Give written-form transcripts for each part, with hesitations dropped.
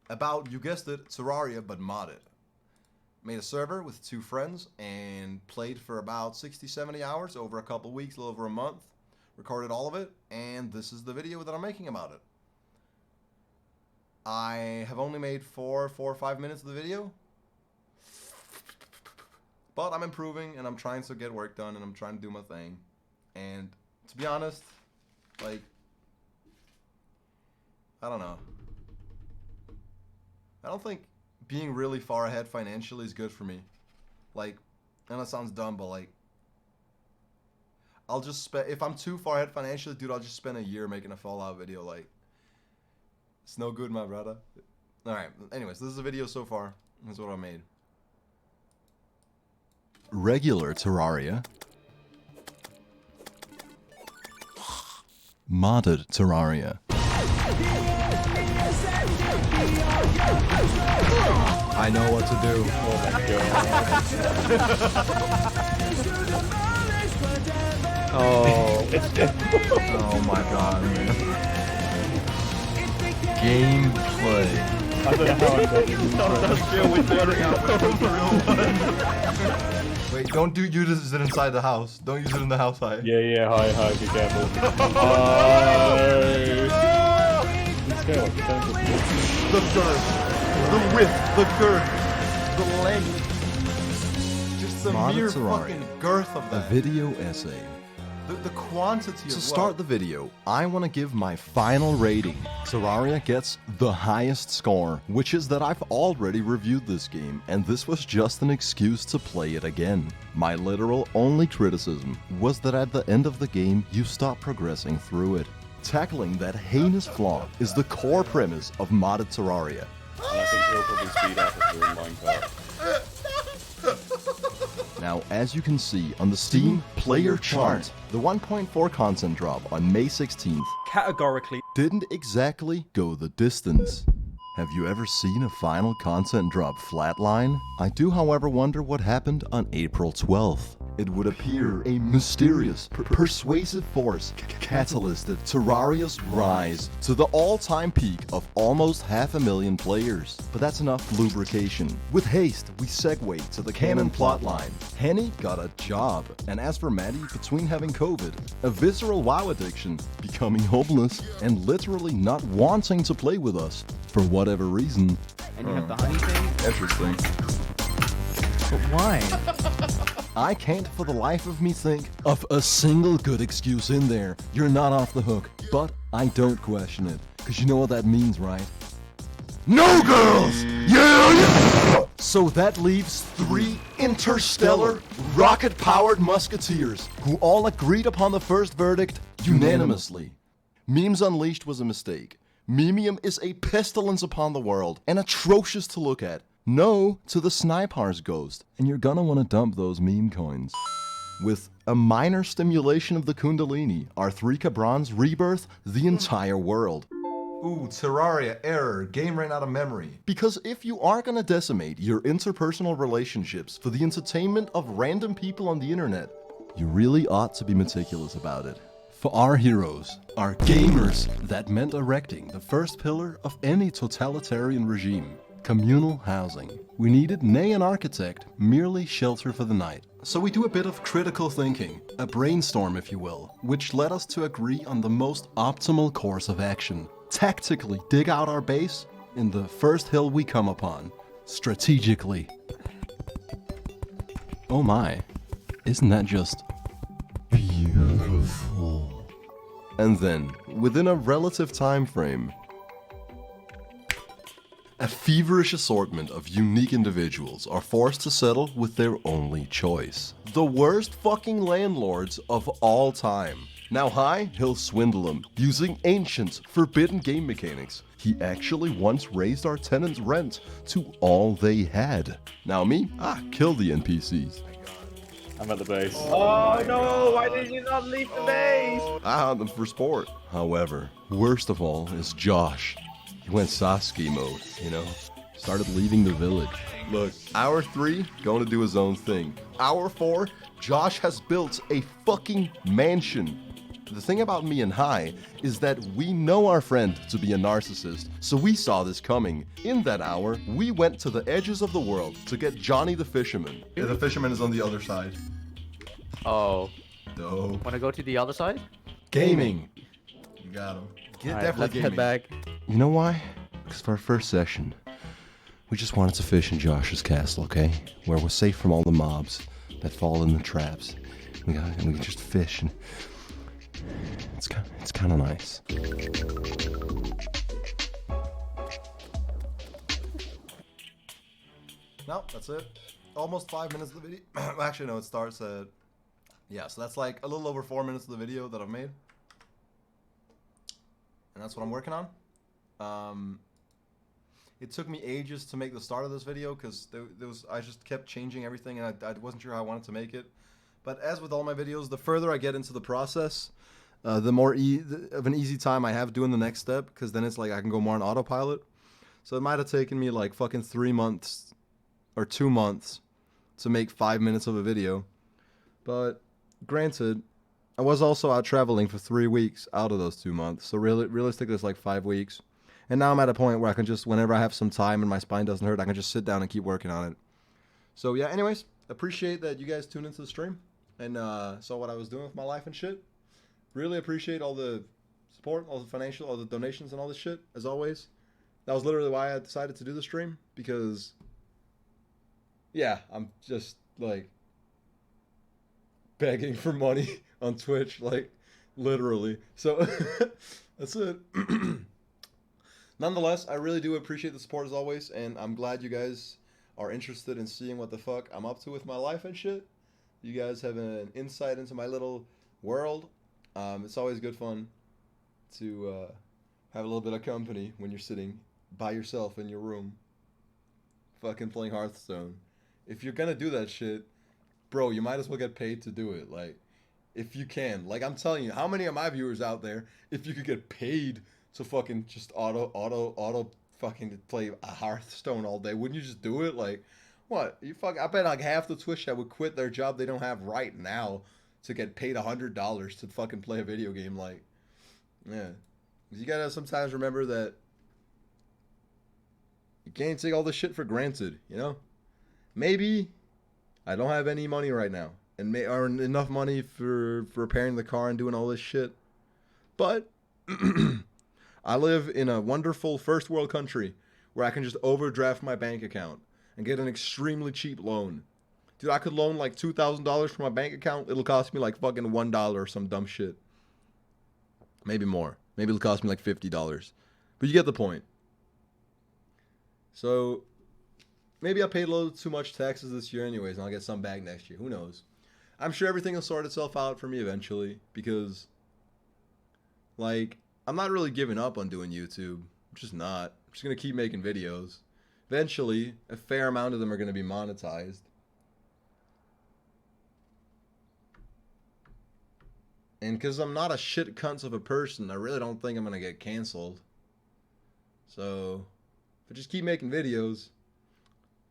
about, you guessed it, Terraria, but modded. Made a server with 2 friends and played for about 60, 70 hours over a couple weeks, a little over a month. Recorded all of it, and this is the video that I'm making about it. I have only made 4 or 5 minutes of the video. But I'm improving, and I'm trying to get work done, and I'm trying to do my thing. And to be honest, like, I don't know. I don't think being really far ahead financially is good for me. Like, and that sounds dumb, but like, I'll just spend, if I'm too far ahead financially, dude, I'll just spend a year making a Fallout video. Like, it's no good, my brother. Alright, anyways, this is the video so far. This is what I made. Regular Terraria. Modded Terraria. I know what to do. Oh my god. Oh my god, man. Gameplay. I don't know how I'm Wait, don't use it inside the house. Don't use it in the house, hi. Yeah, hi, be careful. The girth, the width, the girth, the length. Just the mere fucking girth of that. A video essay. The quantity of. To start the video, I want to give my final rating. Terraria gets the highest score, which is that I've already reviewed this game, and this was just an excuse to play it again. My literal only criticism was that at the end of the game, you stop progressing through it. Tackling that heinous flaw is the core premise of modded Terraria. And I think he'll probably speed up if we're in Minecraft. Now, as you can see on the Steam player chart, the 1.4 content drop on May 16th categorically didn't exactly go the distance. Have you ever seen a final content drop flatline? I do, however, wonder what happened on April 12th. It would appear a mysterious, persuasive force catalysted Terraria's rise to the all-time peak of almost 500,000 players. But that's enough lubrication. With haste, we segue to the canon plotline. Henny got a job, and as for Maddie, between having COVID, a visceral WoW addiction, becoming homeless, and literally not wanting to play with us, for whatever reason. and you have the honey thing. Interesting. But why? I can't for the life of me think of a single good excuse in there. You're not off the hook. But I don't question it, because you know what that means, right? No girls! Yeah! So that leaves 3 interstellar, rocket-powered musketeers, who all agreed upon the first verdict unanimously. Memes Unleashed was a mistake. Memium is a pestilence upon the world, and atrocious to look at. No to the Sniper's ghost, and you're gonna want to dump those meme coins. With a minor stimulation of the Kundalini, our 3 Cabrons rebirth the entire world. Ooh, Terraria, error, game ran out of memory. Because if you are gonna decimate your interpersonal relationships for the entertainment of random people on the internet, you really ought to be meticulous about it. For our heroes, our gamers, that meant erecting the first pillar of any totalitarian regime. Communal housing. We needed nay an architect, merely shelter for the night. So we do a bit of critical thinking, a brainstorm if you will, which led us to agree on the most optimal course of action. Tactically dig out our base in the first hill we come upon. Strategically. Oh my, isn't that just beautiful? And then, within a relative time frame, a feverish assortment of unique individuals are forced to settle with their only choice. The worst fucking landlords of all time. Now he'll swindle them, using ancient, forbidden game mechanics. He actually once raised our tenants' rent to all they had. Now me, kill the NPCs. I'm at the base. Oh no, why did you not leave the base? I hunt them for sport. However, worst of all is Josh. He went Sasuke mode, you know? Started leaving the village. Look, hour 3, going to do his own thing. Hour 4, Josh has built a fucking mansion. The thing about me and Hai is that we know our friend to be a narcissist, so we saw this coming. In that hour, we went to the edges of the world to get Johnny the Fisherman. Yeah, the fisherman is on the other side. Oh. No. Wanna go to the other side? Gaming. You got him. Alright, let's head back. You know why? Because for our first session, we just wanted to fish in Josh's castle, okay? Where we're safe from all the mobs that fall in the traps. We can just fish, and it's kind of nice. No, that's it. Almost 5 minutes of the video. Actually, no, it starts at... Yeah, so that's like a little over 4 minutes of the video that I've made. And that's what I'm working on. It took me ages to make the start of this video because I just kept changing everything and I wasn't sure how I wanted to make it. But as with all my videos, the further I get into the process, the more of an easy time I have doing the next step, because then it's like I can go more on autopilot. So it might have taken me like fucking 3 months or 2 months to make 5 minutes of a video. But granted, I was also out traveling for 3 weeks out of those 2 months. So realistically, it's like 5 weeks. And now I'm at a point where I can just, whenever I have some time and my spine doesn't hurt, I can just sit down and keep working on it. So yeah, anyways, appreciate that you guys tuned into the stream and saw what I was doing with my life and shit. Really appreciate all the support, all the financial, all the donations and all this shit, as always. That was literally why I decided to do the stream, because, yeah, I'm just, like, begging for money on Twitch, like, literally. So, that's it. Nonetheless, I really do appreciate the support as always, and I'm glad you guys are interested in seeing what the fuck I'm up to with my life and shit. You guys have an insight into my little world. It's always good fun to have a little bit of company when you're sitting by yourself in your room fucking playing Hearthstone. If you're gonna do that shit, bro, you might as well get paid to do it. Like, if you can. Like, I'm telling you, how many of my viewers out there, if you could get paid to fucking just auto fucking play a Hearthstone all day, wouldn't you just do it? Like, what? I bet like half the Twitch chat would quit their job they don't have right now to get paid $100 to fucking play a video game. Like, yeah. You gotta sometimes remember that you can't take all this shit for granted, you know? Maybe I don't have any money right now and may earn enough money for repairing the car and doing all this shit. But I live in a wonderful first world country where I can just overdraft my bank account and get an extremely cheap loan. Dude, I could loan like $2,000 from my bank account. It'll cost me like fucking $1 or some dumb shit. Maybe more. Maybe it'll cost me like $50. But you get the point. So, maybe I paid a little too much taxes this year anyways, and I'll get some back next year. Who knows? I'm sure everything will sort itself out for me eventually, because, like, I'm not really giving up on doing YouTube. I'm just not. I'm just going to keep making videos. Eventually, a fair amount of them are going to be monetized. And because I'm not a shit cunt of a person, I really don't think I'm going to get canceled. So, if I just keep making videos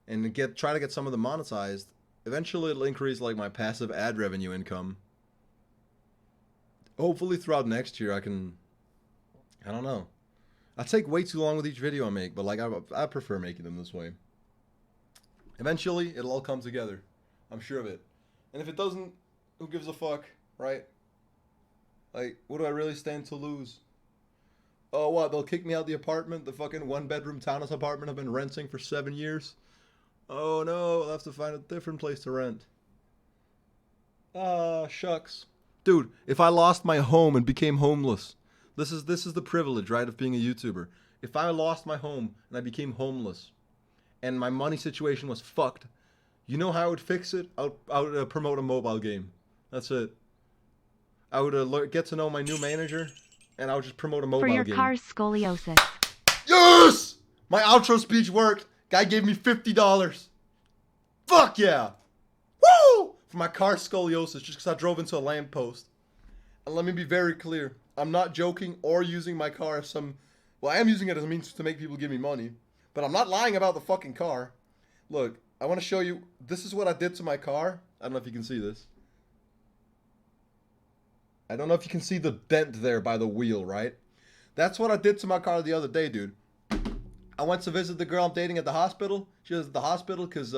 and try to get some of them monetized, eventually it'll increase like my passive ad revenue income. Hopefully throughout next year I don't know. I take way too long with each video I make, but like I prefer making them this way. Eventually it'll all come together. I'm sure of it. And if it doesn't, who gives a fuck, right? Like, what do I really stand to lose? Oh, what? They'll kick me out the apartment, the fucking 1-bedroom townhouse apartment I've been renting for 7 years? Oh no, I'll have to find a different place to rent. Ah, shucks. Dude, if I lost my home and became homeless, this is the privilege, right, of being a YouTuber. If I lost my home and I became homeless and my money situation was fucked, you know how I would fix it? I would promote a mobile game. That's it. I would get to know my new manager, and I would just promote a mobile game. For your car's scoliosis. Yes! My outro speech worked. Guy gave me $50. Fuck yeah! Woo! For my car's scoliosis, just because I drove into a lamppost. And let me be very clear. I'm not joking or using my car as some... Well, I am using it as a means to make people give me money. But I'm not lying about the fucking car. Look, I want to show you... This is what I did to my car. I don't know if you can see this. I don't know if you can see the dent there by the wheel, right? That's what I did to my car the other day, dude. I went to visit the girl I'm dating at the hospital. She was at the hospital because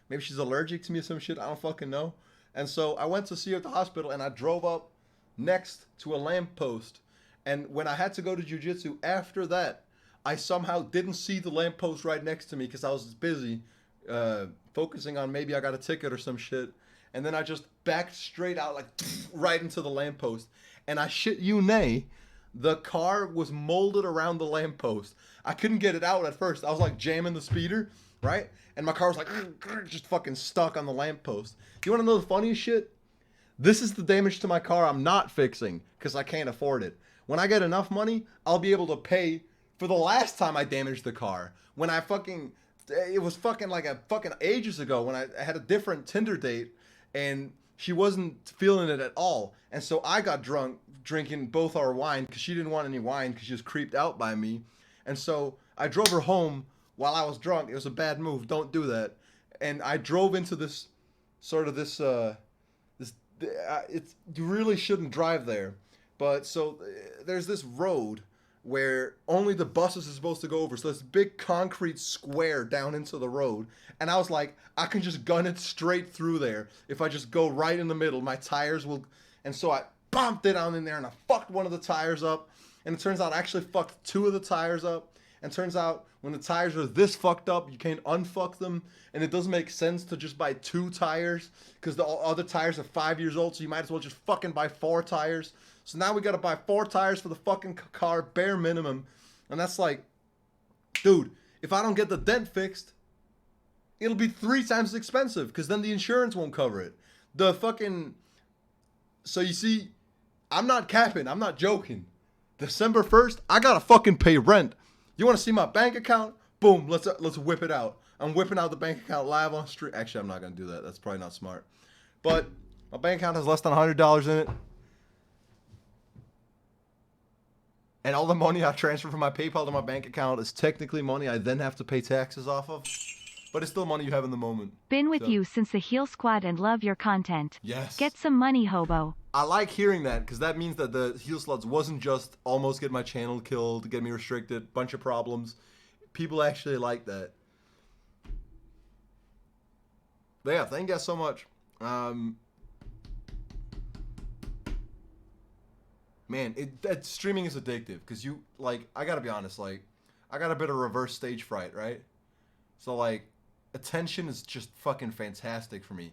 maybe she's allergic to me or some shit. I don't fucking know. And so I went to see her at the hospital, and I drove up next to a lamppost. And when I had to go to jiu-jitsu after that, I somehow didn't see the lamppost right next to me because I was busy focusing on maybe I got a ticket or some shit. And then I just backed straight out, like, right into the lamppost. And I shit you nay, the car was molded around the lamppost. I couldn't get it out at first. I was, like, jamming the speeder, right? And my car was, like, just fucking stuck on the lamppost. You want to know the funniest shit? This is the damage to my car I'm not fixing because I can't afford it. When I get enough money, I'll be able to pay for the last time I damaged the car. When I fucking... It was fucking like a fucking ages ago when I had a different Tinder date. And she wasn't feeling it at all. And so I got drunk drinking both our wine because she didn't want any wine because she was creeped out by me. And so I drove her home while I was drunk. It was a bad move. Don't do that. And I drove into this sort of this it's you really shouldn't drive there. But so there's this road where only the buses are supposed to go over. So this big concrete square down into the road. And I was like, I can just gun it straight through there. If I just go right in the middle, my tires will... And so I bumped it on in there and I fucked one of the tires up. And it turns out I actually fucked two of the tires up. And it turns out when the tires are this fucked up, you can't unfuck them. And it doesn't make sense to just buy 2 tires because the other tires are 5 years old. So you might as well just fucking buy 4 tires. So now we got to buy 4 tires for the fucking car, bare minimum. And that's like, dude, if I don't get the dent fixed, it'll be 3 times as expensive because then the insurance won't cover it. The fucking... So you see, I'm not capping. I'm not joking. December 1st, I got to fucking pay rent. You want to see my bank account? Boom, let's whip it out. I'm whipping out the bank account live on stream. Actually, I'm not going to do that. That's probably not smart. But my bank account has less than $100 in it. And all the money I transfer from my PayPal to my bank account is technically money I then have to pay taxes off of. But it's still money you have in the moment. Been with you since the Heal Squad and love your content. Yes. Get some money, hobo. I like hearing that because that means that the Heal Sluts wasn't just almost get my channel killed, get me restricted, bunch of problems. People actually like that. But yeah, thank you guys so much. Man, streaming is addictive because you, like, I gotta be honest, like, I got a bit of reverse stage fright, right? So, like, attention is just fucking fantastic for me.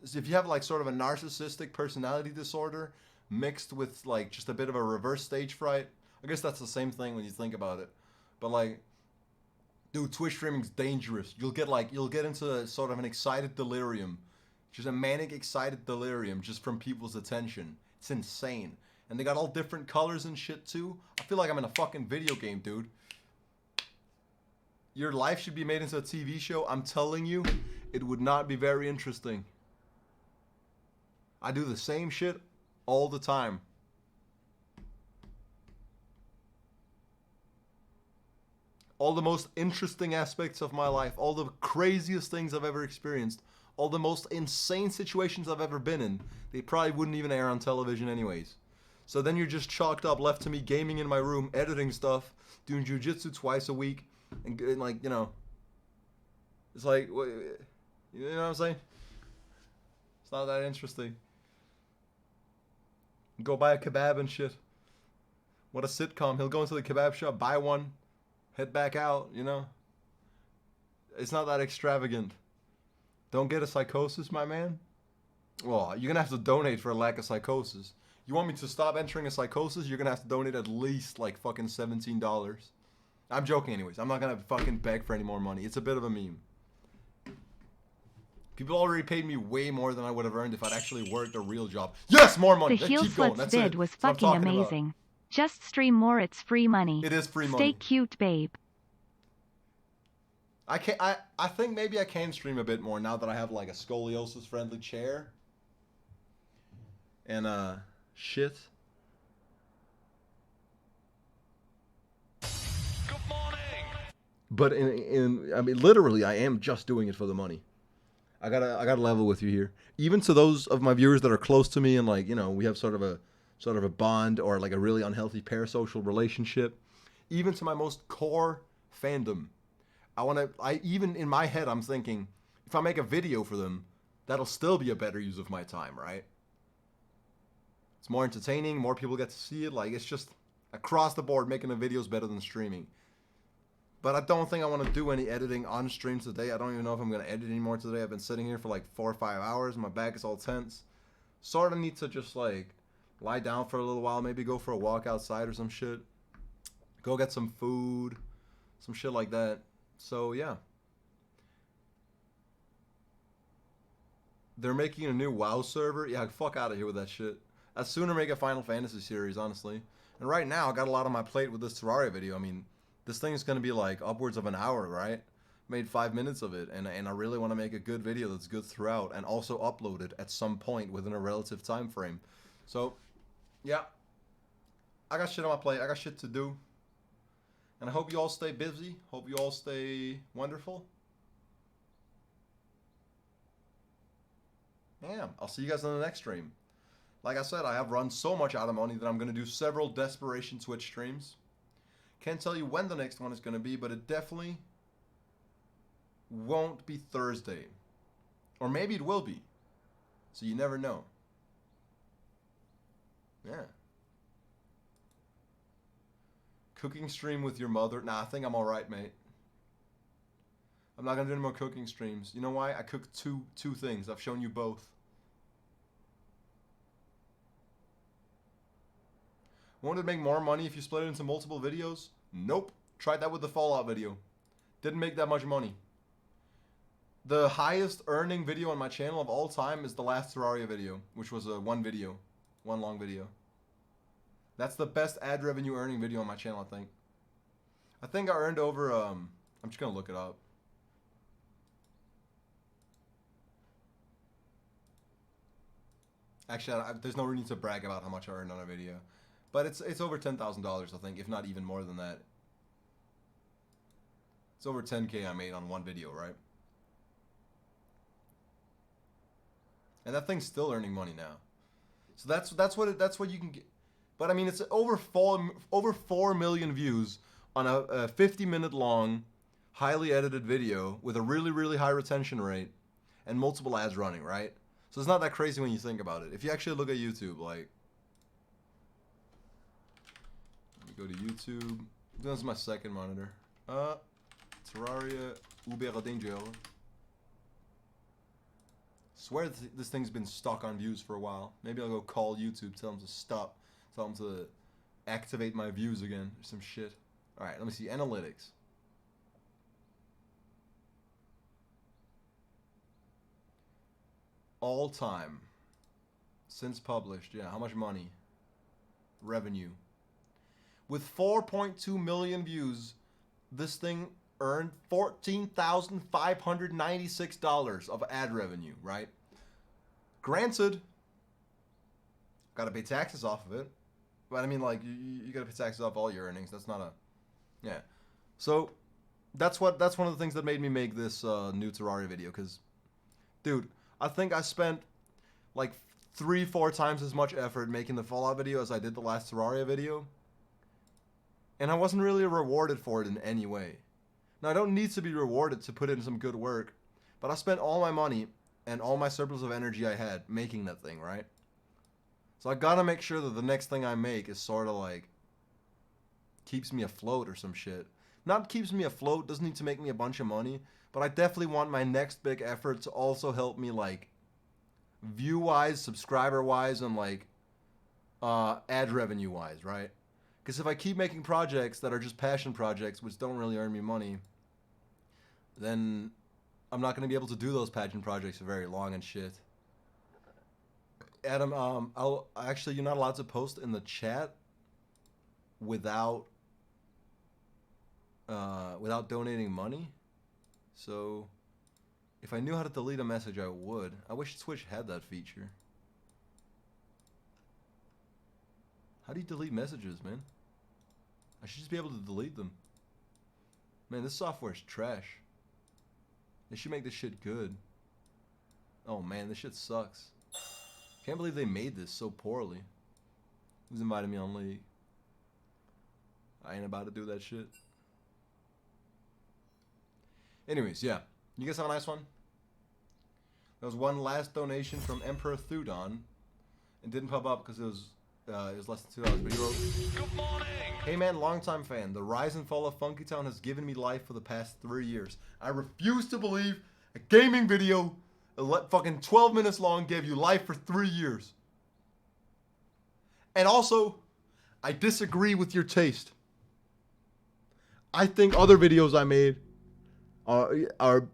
So if you have, like, sort of a narcissistic personality disorder mixed with, like, just a bit of a reverse stage fright, I guess that's the same thing when you think about it. But, like, dude, Twitch streaming's dangerous. You'll get into sort of an excited delirium. Just a manic excited delirium just from people's attention. It's insane. And they got all different colors and shit too. I feel like I'm in a fucking video game, dude. Your life should be made into a TV show. I'm telling you, it would not be very interesting. I do the same shit all the time. All the most interesting aspects of my life, all the craziest things I've ever experienced, all the most insane situations I've ever been in, they probably wouldn't even air on television anyways. So then you're just chalked up, left to me gaming in my room, editing stuff, doing jujitsu twice a week, and like, you know, it's like, you know what I'm saying? It's not that interesting. Go buy a kebab and shit. What a sitcom. He'll go into the kebab shop, buy one, head back out, you know? It's not that extravagant. Don't get a psychosis, my man? Well, you're gonna have to donate for a lack of psychosis. You want me to stop entering a psychosis? You're gonna have to donate at least like fucking $17. I'm joking anyways. I'm not gonna fucking beg for any more money. It's a bit of a meme. People already paid me way more than I would have earned if I'd actually worked a real job. Yes, more money. The Heal Sluts vid was fucking amazing. Just stream more, it's free money. It is free money. Stay cute, babe. I think maybe I can stream a bit more now that I have like a scoliosis friendly chair. And shit. Good morning. But I mean, literally, I am just doing it for the money. I gotta level with you here. Even to those of my viewers that are close to me and like, you know, we have sort of a sort of a bond or like a really unhealthy parasocial relationship. Even to my most core fandom, even in my head, I'm thinking, if I make a video for them, that'll still be a better use of my time, right? It's more entertaining, more people get to see it. Like, it's just across the board, making a video is better than streaming. But I don't think I want to do any editing on stream today. I don't even know if I'm going to edit anymore today. I've been sitting here for like 4 or 5 hours. My back is all tense. Sort of need to just like lie down for a little while. Maybe go for a walk outside or some shit. Go get some food. Some shit like that. So, yeah. They're making a new WoW server. Yeah, fuck out of here with that shit. I'd sooner make a Final Fantasy series, honestly. And right now, I got a lot on my plate with this Terraria video. I mean, this thing is going to be like upwards of an hour, right? Made 5 minutes of it, and I really want to make a good video that's good throughout, and also upload it at some point within a relative time frame. So, yeah. I got shit on my plate. I got shit to do. And I hope you all stay busy. Hope you all stay wonderful. Yeah, I'll see you guys on the next stream. Like I said, I have run so much out of money that I'm going to do several Desperation Twitch streams. Can't tell you when the next one is going to be, but it definitely won't be Thursday. Or maybe it will be. So you never know. Yeah. Cooking stream with your mother? Nah, I think I'm alright, mate. I'm not going to do any more cooking streams. You know why? I cooked two things. I've shown you both. Won't it make more money if you split it into multiple videos? Nope. Tried that with the Fallout video. Didn't make that much money. The highest earning video on my channel of all time is the last Terraria video, which was a one long video. That's the best ad revenue earning video on my channel, I think. I think I earned over, I'm just gonna look it up. Actually, there's no need to brag about how much I earned on a video. But it's over $10,000, I think, if not even more than that. It's over 10K I made on one video, right? And that thing's still earning money now. So that's what you can get. But I mean, it's over 4 million views on a 50-minute long, highly edited video with a really, really high retention rate and multiple ads running, right? So it's not that crazy when you think about it. If you actually look at YouTube, like, let me go to YouTube. This is my second monitor. Terraria Uber Swear this thing's been stuck on views for a while. Maybe I'll go call YouTube, tell them to stop, tell them to activate my views again, or some shit. All right, let me see analytics. All time since published, yeah. How much money? Revenue. With 4.2 million views, this thing earned $14,596 of ad revenue, right? Granted, gotta pay taxes off of it. But I mean, like, you gotta pay taxes off all your earnings. That's not a, yeah. So, that's one of the things that made me make this new Terraria video, because, dude, I think I spent like 3-4 times as much effort making the Fallout video as I did the last Terraria video. And I wasn't really rewarded for it in any way. Now, I don't need to be rewarded to put in some good work, but I spent all my money and all my surplus of energy I had making that thing, right? So I gotta make sure that the next thing I make is sort of like keeps me afloat or some shit. Not keeps me afloat, doesn't need to make me a bunch of money, but I definitely want my next big effort to also help me, like, view-wise, subscriber-wise, and, like, ad revenue-wise, right? Because if I keep making projects that are just passion projects, which don't really earn me money, then I'm not going to be able to do those passion projects for very long and shit. Adam, actually, you're not allowed to post in the chat without donating money. So, if I knew how to delete a message, I would. I wish Twitch had that feature. How do you delete messages, man? I should just be able to delete them. Man, this software is trash. They should make this shit good. Oh man, this shit sucks. Can't believe they made this so poorly. Who's invited me on League? I ain't about to do that shit. Anyways, yeah. You guys have a nice one? There was one last donation from Emperor Thudon. It didn't pop up because it was less than $2. But he wrote, "Good morning! Hey man, longtime fan. The rise and fall of Funky Town has given me life for the past 3 years. I refuse to believe a gaming video, fucking 12 minutes long, gave you life for 3 years. And also, I disagree with your taste. I think other videos I made are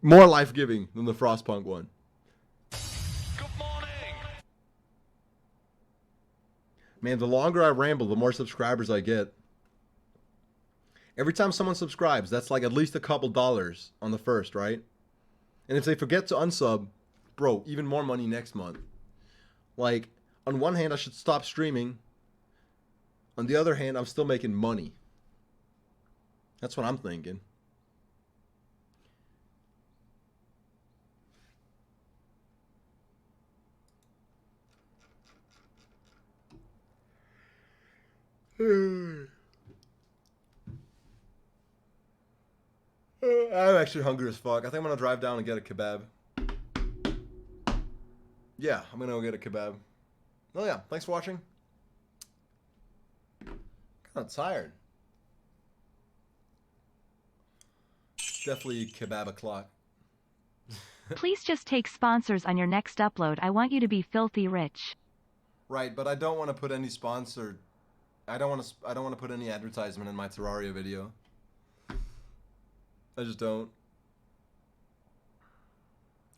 more life-giving than the Frostpunk one. Good morning. Man, the longer I ramble, the more subscribers I get. Every time someone subscribes, that's like at least a couple dollars on the first, right? And if they forget to unsub, bro, even more money next month. Like, on one hand, I should stop streaming. On the other hand, I'm still making money. That's what I'm thinking. I'm actually hungry as fuck. I think I'm gonna drive down and get a kebab. Yeah, I'm gonna go get a kebab. Oh yeah, thanks for watching. Kinda tired. Definitely kebab o'clock. Please just take sponsors on your next upload. I want you to be filthy rich. Right, but I don't want to put any sponsor. I don't want to put any advertisement in my Terraria video. I just don't.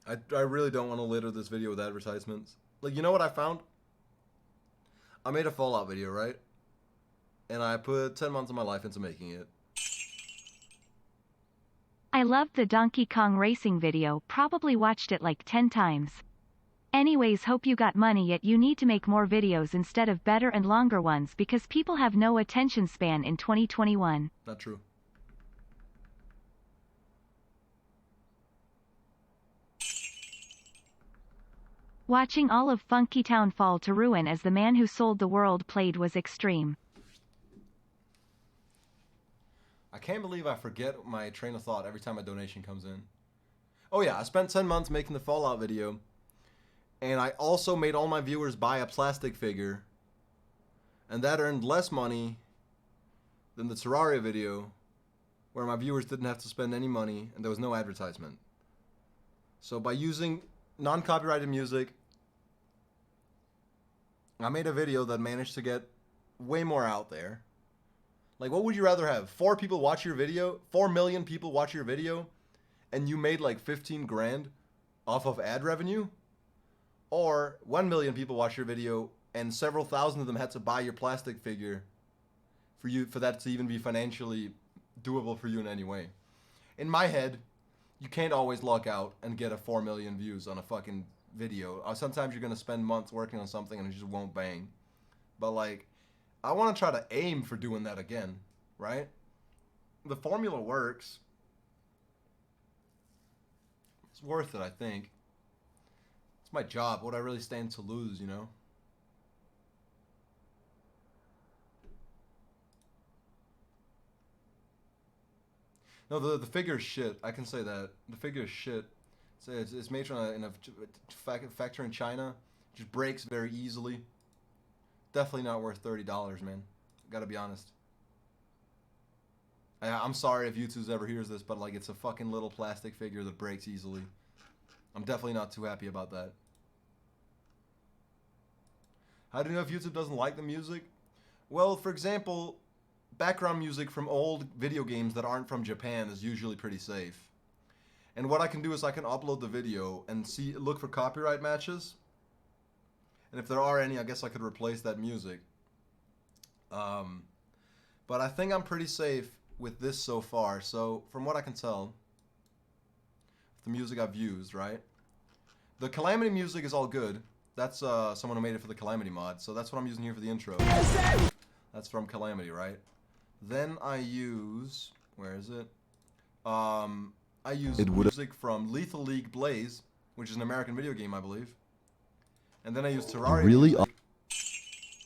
I really don't want to litter this video with advertisements. Like, you know what I found? I made a Fallout video, right? And I put 10 months of my life into making it. I loved the Donkey Kong racing video, probably watched it like 10 times. Anyways, hope you got money, yet you need to make more videos instead of better and longer ones because people have no attention span in 2021. Not true. Watching all of Funky Town fall to ruin as the man who sold the world played was extreme. I can't believe I forget my train of thought every time a donation comes in. Oh yeah, I spent 10 months making the Fallout video. And I also made all my viewers buy a plastic figure. And that earned less money than the Terraria video, where my viewers didn't have to spend any money and there was no advertisement. So by using non-copyrighted music, I made a video that managed to get way more out there. Like, what would you rather have? 4 people watch your video? 4 million people watch your video? And you made like 15 grand off of ad revenue? Or 1 million people watch your video and several thousand of them had to buy your plastic figure for that to even be financially doable for you in any way. In my head, you can't always luck out and get a 4 million views on a fucking video. Sometimes you're going to spend months working on something and it just won't bang. But like, I want to try to aim for doing that again, right? The formula works. It's worth it, I think. It's my job. What I really stand to lose, you know? No, the figure is shit. I can say that. The figure is shit. It's made in a factory in China. It just breaks very easily. Definitely not worth $30, man. Gotta be honest. I'm sorry if YouTube ever hears this, but like, it's a fucking little plastic figure that breaks easily. I'm definitely not too happy about that. How do you know if YouTube doesn't like the music? Well, for example, background music from old video games that aren't from Japan is usually pretty safe. And what I can do is I can upload the video and look for copyright matches. And if there are any, I guess I could replace that music. But I think I'm pretty safe with this so far. So, from what I can tell, the music I've used, right? The Calamity music is all good. That's someone who made it for the Calamity mod. So that's what I'm using here for the intro. That's from Calamity, right? Then I use... Where is it? I use music from Lethal League Blaze, which is an American video game, I believe. And then I use Terraria music.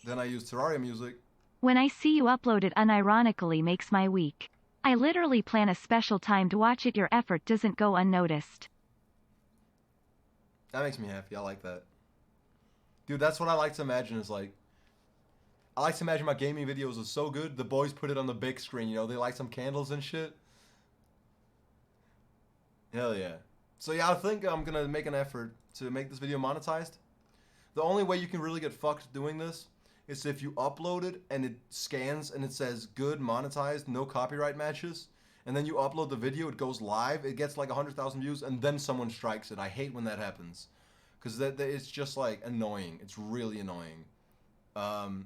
Then I use Terraria music. When I see you upload it unironically makes my week. I literally plan a special time to watch it. Your effort doesn't go unnoticed. That makes me happy. I like that. Dude, that's what I like to imagine is like, I like to imagine my gaming videos are so good, the boys put it on the big screen, you know, they light some candles and shit. Hell yeah. So yeah, I think I'm gonna make an effort to make this video monetized. The only way you can really get fucked doing this is if you upload it and it scans and it says good, monetized, no copyright matches, and then you upload the video, it goes live, it gets like 100,000 views, and then someone strikes it. I hate when that happens. Because it's just like annoying. It's really annoying. But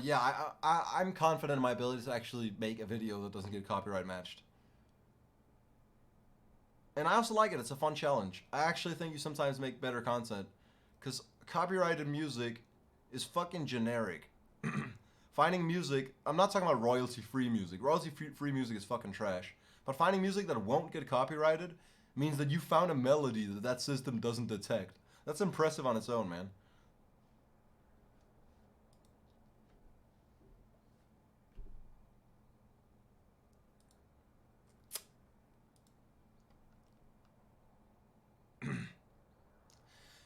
yeah, I'm confident in my ability to actually make a video that doesn't get copyright matched. And I also like it. It's a fun challenge. I actually think you sometimes make better content. Because copyrighted music is fucking generic. Finding music, I'm not talking about royalty-free music. Royalty-free music is fucking trash. But finding music that won't get copyrighted means that you found a melody that system doesn't detect. That's impressive on its own, man.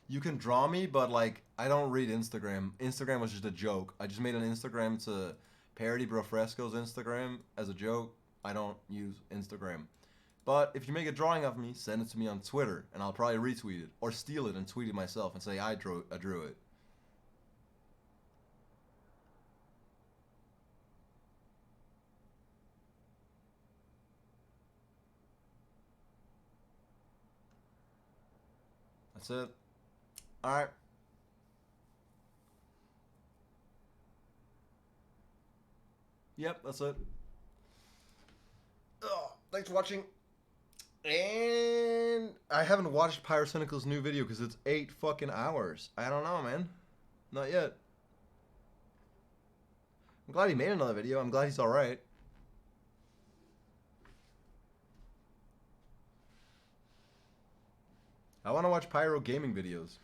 You can draw me, but like, I don't read Instagram. Instagram was just a joke. I just made an Instagram to parody Brofresco's Instagram as a joke. I don't use Instagram. But if you make a drawing of me, send it to me on Twitter, and I'll probably retweet it, or steal it and tweet it myself and say I drew it. That's it. Alright. Yep, that's it. Thanks for watching. And I haven't watched Pyrocynical's new video because it's 8 fucking hours. I don't know, man. Not yet. I'm glad he made another video. I'm glad he's alright. I want to watch Pyro gaming videos.